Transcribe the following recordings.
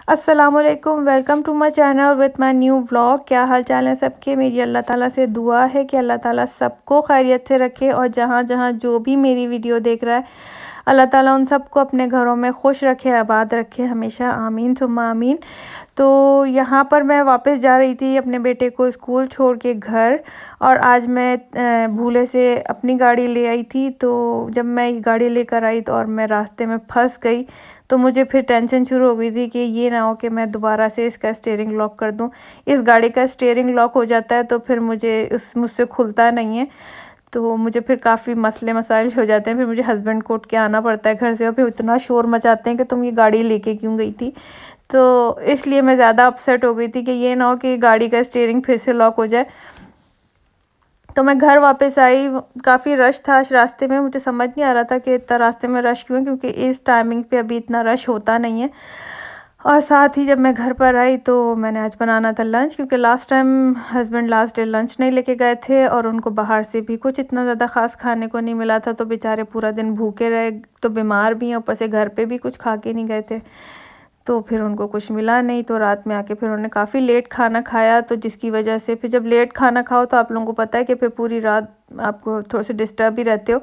अस्सलामुअलैकुम, welcome to my channel with my new vlog. क्या हाल चाल है सबके। मेरी अल्लाह ताला से दुआ है कि अल्लाह ताला सबको खैरियत से रखे और जहाँ जहाँ जो भी मेरी वीडियो देख रहा है अल्लाह ताला उन सबको अपने घरों में खुश रखे, आबाद रखे हमेशा, आमीन सुम्मा आमीन। तो यहाँ पर मैं वापस जा रही थी अपने बेटे को स्कूल छोड़ के घर, और आज मैं भूले से अपनी गाड़ी ले आई थी। तो जब मैं गाड़ी लेकर आई तो और मैं रास्ते में फंस गई, तो मुझे फिर टेंशन शुरू हो गई थी कि ये ना हो कि मैं दोबारा से इसका स्टीयरिंग लॉक कर दूं। इस गाड़ी का स्टीयरिंग लॉक हो जाता है तो फिर मुझसे खुलता नहीं है, तो मुझे फिर काफ़ी मसले मसाइल हो जाते हैं। फिर मुझे हस्बैंड को उठ के आना पड़ता है घर से, और फिर इतना शोर मचाते हैं कि तुम ये गाड़ी लेके क्यों गई थी। तो इसलिए मैं ज़्यादा अपसेट हो गई थी कि ये ना हो कि गाड़ी का स्टीयरिंग फिर से लॉक हो जाए। तो मैं घर वापस आई, काफ़ी रश था रास्ते में। मुझे समझ नहीं आ रहा था कि इतना रास्ते में रश क्यों है, क्योंकि इस टाइमिंग पे अभी इतना रश होता नहीं है। और साथ ही जब मैं घर पर आई तो मैंने आज बनाना था लंच, क्योंकि last time husband last day lunch नहीं लेके गए थे और उनको बाहर से भी कुछ इतना ज़्यादा ख़ास खाने को नहीं मिला था, तो बेचारे पूरा दिन भूखे रहे, तो बीमार भी हैं, ऊपर से घर पे भी कुछ खा के नहीं गए थे। तो फिर उनको कुछ मिला नहीं, तो रात में आके फिर उन्होंने काफ़ी लेट खाना खाया, तो जिसकी वजह से फिर जब लेट खाना खाओ तो आप लोगों को पता है कि फिर पूरी रात आपको थोड़े से डिस्टर्ब भी रहते हो।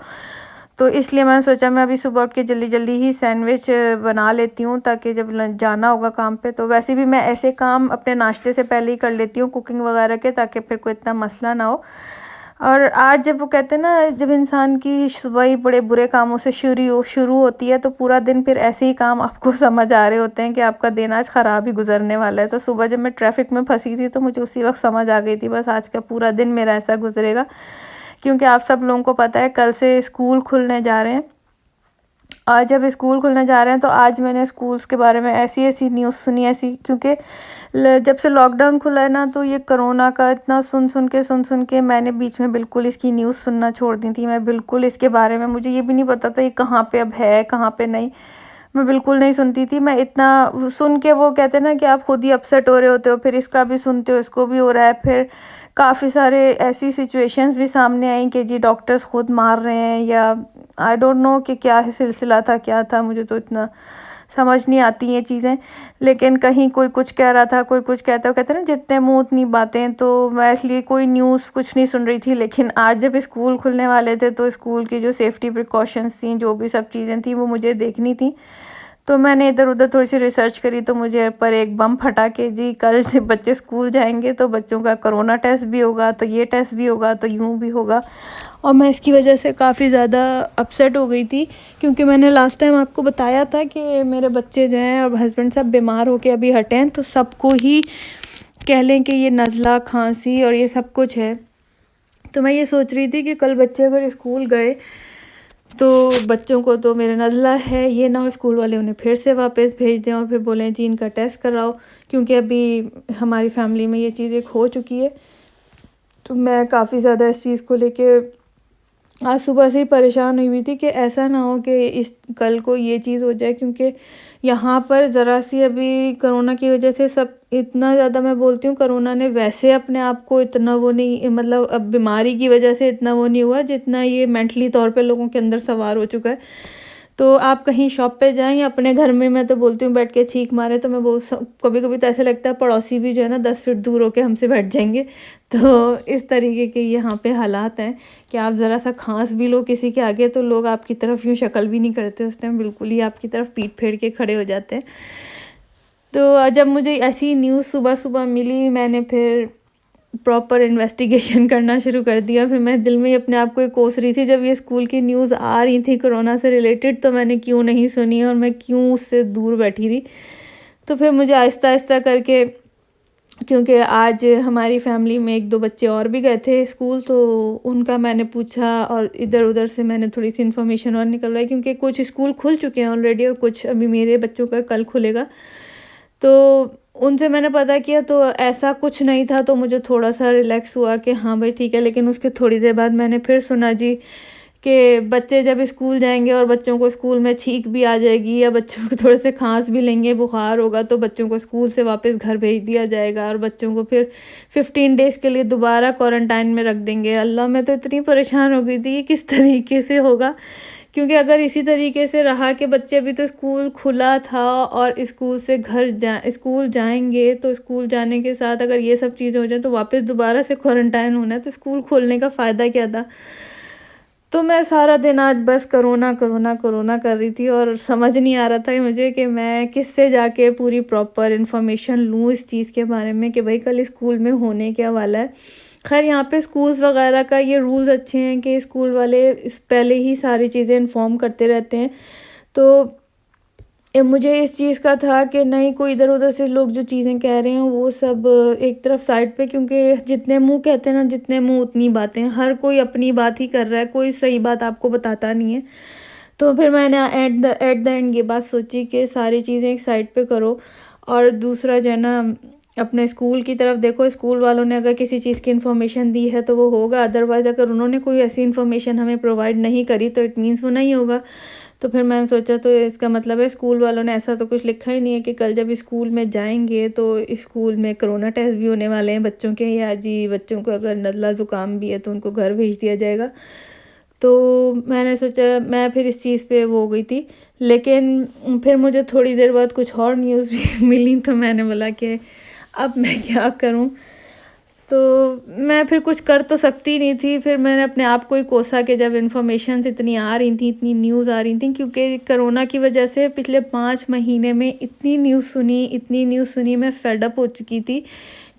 तो इसलिए मैंने सोचा मैं अभी सुबह उठ के जल्दी जल्दी ही सैंडविच बना लेती हूँ, ताकि जब जाना होगा काम पे। तो वैसे भी मैं ऐसे काम अपने नाश्ते से पहले ही कर लेती हूँ, कुकिंग वगैरह के, ताकि फिर कोई इतना मसला ना हो। और आज जब वो कहते हैं ना, जब इंसान की सुबह ही बड़े बुरे कामों से शुरू होती है, तो पूरा दिन फिर ऐसे ही काम आपको समझ आ रहे होते हैं कि आपका दिन आज ख़राब ही गुजरने वाला है। तो सुबह जब मैं ट्रैफिक में फंसी थी तो मुझे उसी वक्त समझ आ गई थी बस आज का पूरा दिन मेरा ऐसा गुजरेगा, क्योंकि आप सब लोगों को पता है कल से स्कूल खुलने जा रहे हैं। आज जब स्कूल खुलने जा रहे हैं तो आज मैंने स्कूल्स के बारे में ऐसी ऐसी न्यूज़ सुनी, ऐसी, क्योंकि जब से लॉकडाउन खुला है ना, तो ये कोरोना का इतना सुन सुन के मैंने बीच में बिल्कुल इसकी न्यूज़ सुनना छोड़ दी थी। मैं बिल्कुल इसके बारे में, मुझे ये भी नहीं पता था ये कहाँ पे अब है कहाँ पे नहीं, मैं बिल्कुल नहीं सुनती थी। मैं इतना सुन के, वो कहते हैं ना कि आप खुद ही अपसेट हो रहे होते हो, फिर इसका भी सुनते हो, इसको भी हो रहा है। फिर काफ़ी सारे ऐसी सिचुएशंस भी सामने आई कि जी डॉक्टर्स खुद मार रहे हैं, या आई डोंट नो कि क्या है सिलसिला था, क्या था, मुझे तो इतना समझ नहीं आती ये चीज़ें। लेकिन कहीं कोई कुछ कह रहा था, कोई कुछ कहता है, कहते हैं ना जितने मुंह उतनी बातें। तो मैं इसलिए कोई न्यूज़ कुछ नहीं सुन रही थी। लेकिन आज जब स्कूल खुलने वाले थे तो स्कूल की जो सेफ्टी प्रिकॉशंस थी, जो भी सब चीज़ें थी, वो मुझे देखनी थी। तो मैंने इधर उधर थोड़ी सी रिसर्च करी, तो मुझे पर एक बम फटा के जी कल से बच्चे स्कूल जाएंगे तो बच्चों का कोरोना टेस्ट भी होगा, तो ये टेस्ट भी होगा, तो यूँ भी होगा। और मैं इसकी वजह से काफ़ी ज़्यादा अपसेट हो गई थी, क्योंकि मैंने लास्ट टाइम आपको बताया था कि मेरे बच्चे जो हैं और हस्बैंड सब बीमार होके अभी हटे हैं, तो सबको ही कह लें कि ये नज़ला, खांसी और ये सब कुछ है। तो मैं ये सोच रही थी कि कल बच्चे अगर स्कूल गए तो बच्चों को तो मेरा नज़ला है, ये ना हो स्कूल वाले उन्हें फिर से वापस भेज दें और फिर बोलें जी इनका टेस्ट कराओ, क्योंकि अभी हमारी फैमिली में ये चीज़ एक हो चुकी है। तो मैं काफ़ी ज़्यादा इस चीज़ को लेके आज सुबह से ही परेशान हुई थी कि ऐसा ना हो कि इस कल को ये चीज़ हो जाए, क्योंकि यहाँ पर ज़रा सी अभी कोरोना की वजह से सब इतना ज़्यादा, मैं बोलती हूँ कोरोना ने वैसे अपने आप को इतना वो नहीं, मतलब अब बीमारी की वजह से इतना वो नहीं हुआ जितना ये मेंटली तौर पे लोगों के अंदर सवार हो चुका है। तो आप कहीं शॉप पे जाएं या अपने घर में, मैं तो बोलती हूँ बैठ के छींक मारे, तो मैं कभी कभी तो ऐसा लगता है पड़ोसी भी जो है ना 10 फीट दूर होके हमसे बैठ जाएंगे। तो इस तरीके के यहाँ पे हालात हैं कि आप ज़रा सा खांस भी लो किसी के आगे तो लोग आपकी तरफ यूँ शक्ल भी नहीं करते, उस टाइम बिल्कुल ही आपकी तरफ पीठ फेर के खड़े हो जाते हैं। तो जब मुझे ऐसी न्यूज़ सुबह सुबह मिली, मैंने फिर प्रॉपर इन्वेस्टिगेशन करना शुरू कर दिया। फिर मैं दिल में ही अपने आप को कोस रही थी, जब ये स्कूल की न्यूज़ आ रही थी कोरोना से रिलेटेड, तो मैंने क्यों नहीं सुनी और मैं क्यों उससे दूर बैठी रही। तो फिर मुझे आहिस्ता आहिस्ता करके, क्योंकि आज हमारी फैमिली में एक दो बच्चे और भी गए थे स्कूल, तो उनका मैंने पूछा और इधर उधर से मैंने थोड़ी सी इन्फॉर्मेशन और निकलवाई, क्योंकि कुछ स्कूल खुल चुके हैं ऑलरेडी और कुछ अभी मेरे बच्चों का कल खुलेगा। तो उनसे मैंने पता किया तो ऐसा कुछ नहीं था, तो मुझे थोड़ा सा रिलैक्स हुआ कि हाँ भाई ठीक है। लेकिन उसके थोड़ी देर बाद मैंने फिर सुना जी कि बच्चे जब स्कूल जाएंगे और बच्चों को स्कूल में छींक भी आ जाएगी या बच्चों को थोड़े से खांस भी लेंगे, बुखार होगा, तो बच्चों को स्कूल से वापस घर भेज दिया जाएगा और बच्चों को फिर 15 डेज़ के लिए दोबारा क्वारंटाइन में रख देंगे। अल्लाह, मैं तो इतनी परेशान हो गई थी ये किस तरीके से होगा, क्योंकि अगर इसी तरीके से रहा कि बच्चे अभी तो स्कूल खुला था और स्कूल से स्कूल जाएंगे, तो स्कूल जाने के साथ अगर ये सब चीज़ें हो जाए तो वापस दोबारा से क्वारंटाइन होना है, तो स्कूल खोलने का फ़ायदा क्या था। तो मैं सारा दिन आज बस कोरोना कोरोना कोरोना कर रही थी और समझ नहीं आ रहा था कि मुझे कि मैं किससे जाके पूरी प्रॉपर इन्फॉर्मेशन लूँ इस चीज़ के बारे में कि भाई कल स्कूल में होने क्या वाला है। खैर यहाँ पे स्कूल्स वगैरह का ये रूल्स अच्छे हैं कि स्कूल वाले इस पहले ही सारी चीज़ें इन्फॉर्म करते रहते हैं। तो मुझे इस चीज़ का था कि नहीं कोई इधर उधर से लोग जो चीज़ें कह रहे हैं वो सब एक तरफ साइड पे, क्योंकि जितने मुंह कहते हैं ना, जितने मुंह उतनी बातें, हर कोई अपनी बात ही कर रहा है, कोई सही बात आपको बताता नहीं है। तो फिर मैंने एट द एंड ये बात सोची कि सारी चीज़ें एक साइड पे करो और दूसरा जो है ना अपने स्कूल की तरफ देखो। स्कूल वालों ने अगर किसी चीज़ की इन्फॉर्मेशन दी है तो वो होगा, अदरवाइज़ अगर उन्होंने कोई ऐसी इन्फॉर्मेशन हमें प्रोवाइड नहीं करी तो इट मीन्स वो नहीं होगा। तो फिर मैंने सोचा तो इसका मतलब है स्कूल वालों ने ऐसा तो कुछ लिखा ही नहीं है कि कल जब स्कूल में जाएंगे तो स्कूल में कोरोना टेस्ट भी होने वाले हैं बच्चों के, या जी बच्चों को अगर नज़ला ज़ुकाम भी है तो उनको घर भेज दिया जाएगा। तो मैंने सोचा, मैं फिर इस चीज़ पे वो हो गई थी। लेकिन फिर मुझे थोड़ी देर बाद कुछ और न्यूज़ भी मिली, तो मैंने बोला कि अब मैं क्या करूं। तो मैं फिर कुछ कर तो सकती नहीं थी। फिर मैंने अपने आप को ही कोसा कि जब इन्फॉर्मेशन इतनी आ रही थी, इतनी न्यूज़ आ रही थी, क्योंकि कोरोना की वजह से पिछले 5 महीने में इतनी न्यूज़ सुनी, मैं फेड अप हो चुकी थी।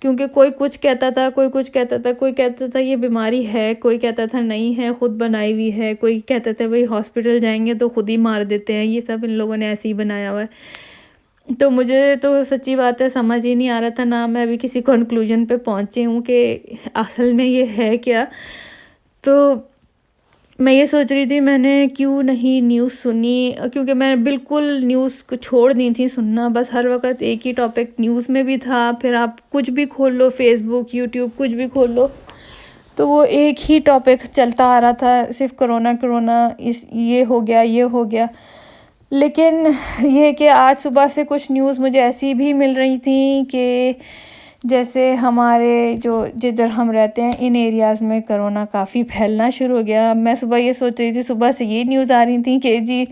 क्योंकि कोई कुछ कहता था, कोई कुछ कहता था, कोई कहता था ये बीमारी है, कोई कहता था नहीं है खुद बनाई हुई है, कोई कहता था भाई हॉस्पिटल जाएंगे तो खुद ही मार देते हैं, ये सब इन लोगों ने ऐसे ही बनाया हुआ है। तो मुझे तो सच्ची बात है समझ ही नहीं आ रहा था, ना मैं अभी किसी कंक्लूजन पे पहुंची हूँ कि असल में ये है क्या। तो मैं ये सोच रही थी मैंने क्यों नहीं न्यूज़ सुनी, क्योंकि मैं बिल्कुल न्यूज़ को छोड़ दी थी सुनना। बस हर वक्त एक ही टॉपिक न्यूज़ में भी था, फिर आप कुछ भी खोल लो, फेसबुक यूट्यूब कुछ भी खोल लो तो वो एक ही टॉपिक चलता आ रहा था, सिर्फ कोरोना कोरोना, इस ये हो गया ये हो गया। लेकिन ये कि आज सुबह से कुछ न्यूज़ मुझे ऐसी भी मिल रही थी कि जैसे हमारे जो जिधर हम रहते हैं इन एरियाज़ में कोरोना काफ़ी फैलना शुरू हो गया। मैं सुबह ये सोच रही थी, सुबह से ये न्यूज़ आ रही थी कि जी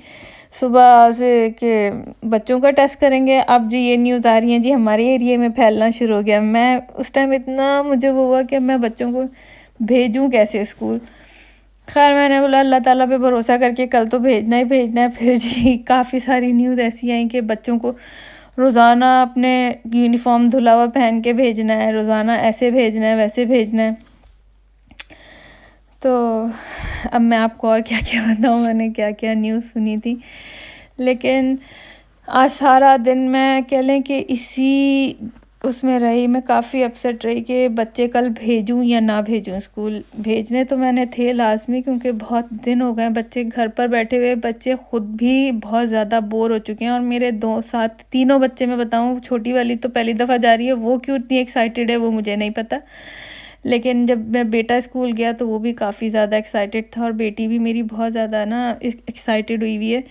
सुबह से कि बच्चों का टेस्ट करेंगे, अब जी ये न्यूज़ आ रही है जी हमारे एरिया में फैलना शुरू हो गया। मैं उस टाइम इतना मुझे वो हुआ कि मैं बच्चों को भेजूँ कैसे स्कूल। खैर मैंने बोला अल्लाह ताला पे भरोसा करके कल तो भेजना ही भेजना है। फिर जी काफ़ी सारी न्यूज़ ऐसी आई कि बच्चों को रोज़ाना अपने यूनिफॉर्म धुला हुआ पहन के भेजना है, रोज़ाना ऐसे भेजना है वैसे भेजना है। तो अब मैं आपको और क्या क्या बताऊँ, मैंने क्या क्या न्यूज़ सुनी थी। लेकिन आज सारा दिन मैं कह लें कि इसी उसमें रही, मैं काफ़ी अपसेट रही कि बच्चे कल भेजूं या ना भेजूं स्कूल। भेजने तो मैंने थे लाजमी, क्योंकि बहुत दिन हो गए बच्चे घर पर बैठे हुए, बच्चे ख़ुद भी बहुत ज़्यादा बोर हो चुके हैं। और मेरे तीनों बच्चे मैं बताऊं, छोटी वाली तो पहली दफ़ा जा रही है, वो क्यों इतनी एक्साइटेड है वो मुझे नहीं पता। लेकिन जब मेरा बेटा स्कूल गया तो वो भी काफ़ी ज़्यादा एक्साइटेड था, और बेटी भी मेरी बहुत ज़्यादा ना एक्साइटेड हुई है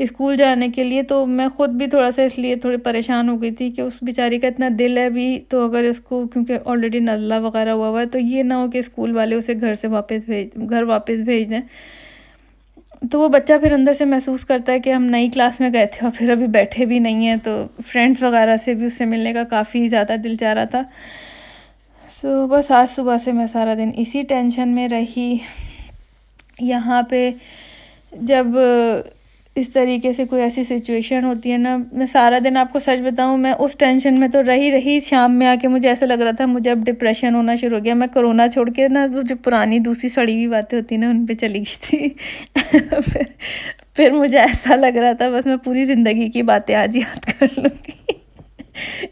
स्कूल जाने के लिए। तो मैं ख़ुद भी थोड़ा सा इसलिए थोड़ी परेशान हो गई थी कि उस बेचारी का इतना दिल है भी, तो अगर उसको क्योंकि ऑलरेडी नज़ला वगैरह हुआ है तो ये ना हो कि स्कूल वाले उसे घर वापस भेज दें। तो वो बच्चा फिर अंदर से महसूस करता है कि हम नई क्लास में गए थे और फिर अभी बैठे भी नहीं हैं, तो फ्रेंड्स वगैरह से भी उससे मिलने का काफ़ी ज़्यादा दिल चाह रहा था। तो बस आज सुबह से मैं सारा दिन इसी टेंशन में रही। यहाँ पे जब इस तरीके से कोई ऐसी सिचुएशन होती है ना, मैं सारा दिन आपको सच बताऊँ मैं उस टेंशन में तो रही। शाम में आके मुझे ऐसा लग रहा था मुझे अब डिप्रेशन होना शुरू हो गया। मैं कोरोना छोड़ के ना वो जो पुरानी दूसरी सड़ी हुई बातें होती ना उन पे चली गई थी। फिर मुझे ऐसा लग रहा था बस मैं पूरी ज़िंदगी की बातें आज याद कर लूँगी।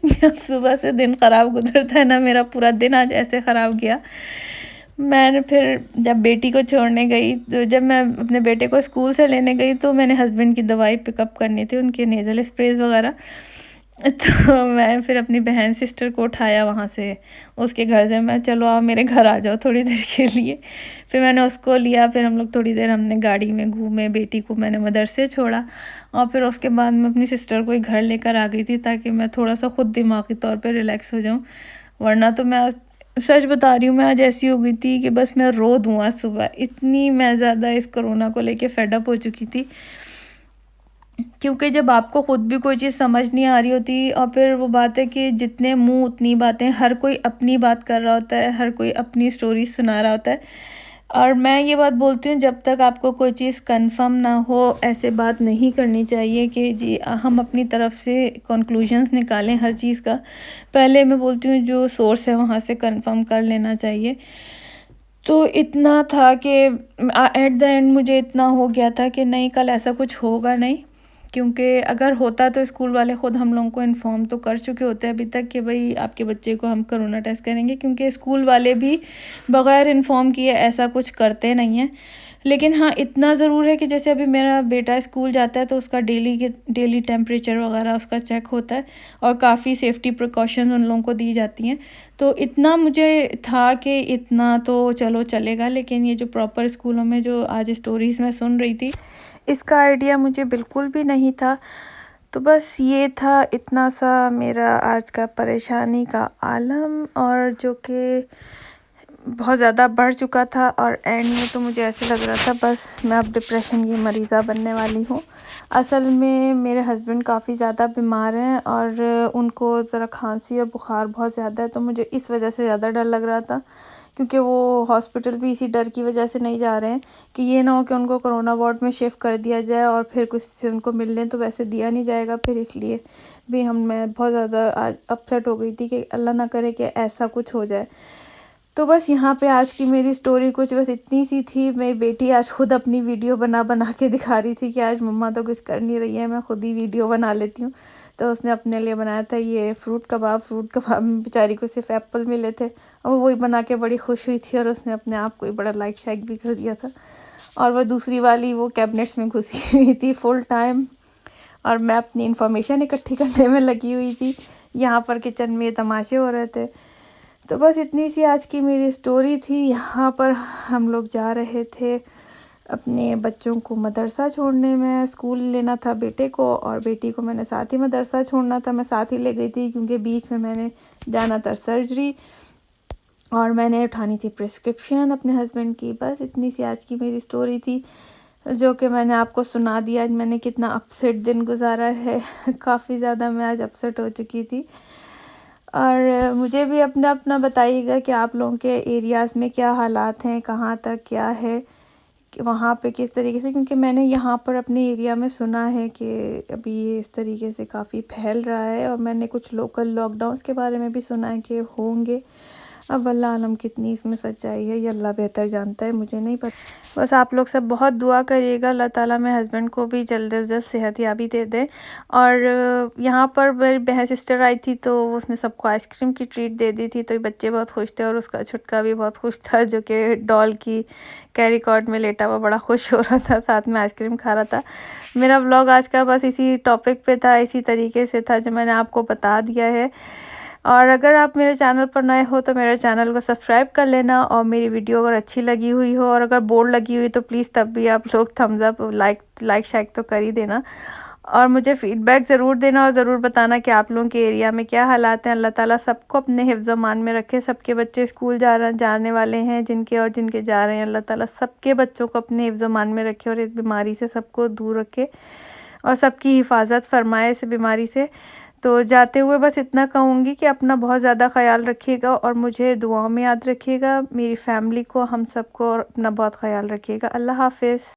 जब सुबह से दिन ख़राब गुजरता है ना, मेरा पूरा दिन आज ऐसे ख़राब गया। मैंने फिर जब बेटी को छोड़ने गई, तो जब मैं अपने बेटे को स्कूल से लेने गई तो मैंने हस्बैंड की दवाई पिकअप करनी थी, उनके नेज़ल स्प्रेज वगैरह। तो मैं फिर अपनी बहन सिस्टर को उठाया वहाँ से, उसके घर से, मैं चलो आप मेरे घर आ जाओ थोड़ी देर के लिए। फिर मैंने उसको लिया, फिर हम लोग थोड़ी देर हमने गाड़ी में घूमे, बेटी को मैंने मदरसे छोड़ा, और फिर उसके बाद मैं अपनी सिस्टर को ही घर लेकर आ गई थी ताकि मैं थोड़ा सा ख़ुद दिमागी तौर पे रिलैक्स हो जाऊँ। वरना तो मैं सच बता रही हूँ, मैं आज ऐसी हो गई थी कि बस मैं रो दूँ आज सुबह। इतनी मैं ज़्यादा इस कोरोना को लेके फेड अप हो चुकी थी। क्योंकि जब आपको खुद भी कोई चीज़ समझ नहीं आ रही होती और फिर वो बात है कि जितने मुंह उतनी बातें, हर कोई अपनी बात कर रहा होता है, हर कोई अपनी स्टोरी सुना रहा होता है। और मैं ये बात बोलती हूँ, जब तक आपको कोई चीज़ कंफर्म ना हो ऐसे बात नहीं करनी चाहिए कि जी हम अपनी तरफ से कंक्लूजन्स निकालें हर चीज़ का। पहले मैं बोलती हूँ जो सोर्स है वहाँ से कंफर्म कर लेना चाहिए। तो इतना था कि एट द एंड मुझे इतना हो गया था कि नहीं, कल ऐसा कुछ होगा नहीं। क्योंकि अगर होता तो स्कूल वाले ख़ुद हम लोगों को इन्फॉर्म तो कर चुके होते हैं अभी तक कि भाई आपके बच्चे को हम कोरोना टेस्ट करेंगे, क्योंकि स्कूल वाले भी बग़ैर इन्फॉर्म किए ऐसा कुछ करते नहीं हैं। लेकिन हाँ, इतना ज़रूर है कि जैसे अभी मेरा बेटा स्कूल जाता है तो उसका डेली टेम्परेचर वगैरह उसका चेक होता है और काफ़ी सेफ्टी प्रिकॉशन उन लोगों को दी जाती हैं। तो इतना मुझे था कि इतना तो चलो चलेगा, लेकिन ये जो प्रॉपर स्कूलों में जो आज स्टोरीज़ मैं सुन रही थी, इसका आइडिया मुझे बिल्कुल भी नहीं था। तो बस ये था इतना सा मेरा आज का परेशानी का आलम, और जो कि बहुत ज़्यादा बढ़ चुका था और एंड में तो मुझे ऐसे लग रहा था बस मैं अब डिप्रेशन की मरीज़ा बनने वाली हूँ। असल में मेरे हस्बैंड काफ़ी ज़्यादा बीमार हैं और उनको ज़रा खांसी और बुखार बहुत ज़्यादा है, तो मुझे इस वजह से ज़्यादा डर लग रहा था। क्योंकि वो हॉस्पिटल भी इसी डर की वजह से नहीं जा रहे हैं कि ये ना हो कि उनको कोरोना वार्ड में शिफ्ट कर दिया जाए और फिर कुछ से उनको मिलने तो वैसे दिया नहीं जाएगा फिर, इसलिए भी मैं बहुत ज़्यादा आज अपसेट हो गई थी कि अल्लाह ना करे कि ऐसा कुछ हो जाए। तो बस यहाँ पे आज की मेरी स्टोरी कुछ बस इतनी सी थी। मेरी बेटी आज खुद अपनी वीडियो बना बना के दिखा रही थी कि आज मम्मा तो कुछ कर नहीं रही है, मैं खुद ही वीडियो बना लेती हूँ। तो उसने अपने लिए बनाया था ये फ्रूट कबाब में बेचारी को सिर्फ एप्पल मिले थे और वो वही बना के बड़ी खुश हुई थी और उसने अपने आप को ही बड़ा लाइक शाइक भी कर दिया था। और वह दूसरी वाली वो कैबिनेट्स में घुसी हुई थी फुल टाइम और मैं अपनी इन्फॉर्मेशन इकट्ठी करने में लगी हुई थी। यहाँ पर किचन में तमाशे हो रहे थे। तो बस इतनी सी आज की मेरी स्टोरी थी। यहाँ पर हम लोग जा रहे थे अपने बच्चों को मदरसा छोड़ने में, स्कूल लेना था बेटे को और बेटी को मैंने साथ ही मदरसा छोड़ना था। मैं साथ ही ले गई थी क्योंकि बीच में मैंने जाना था सर्जरी और मैंने उठानी थी प्रिस्क्रिप्शन अपने हस्बैंड की। बस इतनी सी आज की मेरी स्टोरी थी जो कि मैंने आपको सुना दिया। आज मैंने कितना अपसेट दिन गुजारा है काफ़ी ज़्यादा मैं आज अपसेट हो चुकी थी। और मुझे भी अपना अपना बताइएगा कि आप लोगों के एरियाज़ में क्या हालात हैं, कहाँ तक क्या है, कि वहाँ पे किस तरीके से, क्योंकि मैंने यहाँ पर अपने एरिया में सुना है कि अभी ये इस तरीके से काफ़ी फैल रहा है और मैंने कुछ लोकल लॉकडाउन्स के बारे में भी सुना है कि होंगे। अब अल्लाह आलम कितनी इसमें सच्चाई है ये अल्लाह बेहतर जानता है, मुझे नहीं पता। बस आप लोग सब बहुत दुआ करिएगा अल्लाह ताला मेरे हस्बैंड को भी जल्द से जल्द सेहतयाबी दे दें। और यहाँ पर मेरी बहन सिस्टर आई थी तो उसने सबको आइसक्रीम की ट्रीट दे दी थी, तो ये बच्चे बहुत खुश थे और उसका छुटका भी बहुत खुश था जो कि डॉल की कैरी कॉर्ड में लेटा हुआ बड़ा खुश हो रहा था, साथ में आइसक्रीम खा रहा था। मेरा व्लॉग आज का बस इसी टॉपिक पे था, इसी तरीके से था जो मैंने आपको बता दिया है। और अगर आप मेरे चैनल पर नए हो तो मेरे चैनल को सब्सक्राइब कर लेना और मेरी वीडियो अगर अच्छी लगी हुई हो और अगर बोर लगी हुई तो प्लीज़ तब भी आप लोग थम्स अप लाइक शाइक तो कर ही देना और मुझे फ़ीडबैक ज़रूर देना और ज़रूर बताना कि आप लोगों के एरिया में क्या हालात हैं। अल्लाह ताला सबको अपने हिफ्ज़ मान में रखे। सबके बच्चे स्कूल जाने वाले हैं जिनके जा रहे हैं, अल्लाह ताला सबके बच्चों को अपने हिफ्ज़ मान में रखे और इस बीमारी से सबको दूर रखे और सबकी हिफाजत फरमाए इस बीमारी से। तो जाते हुए बस इतना कहूँगी कि अपना बहुत ज़्यादा ख्याल रखिएगा और मुझे दुआओं में याद रखिएगा, मेरी फैमिली को, हम सबको, और अपना बहुत ख्याल रखिएगा। अल्लाह हाफ़िज़।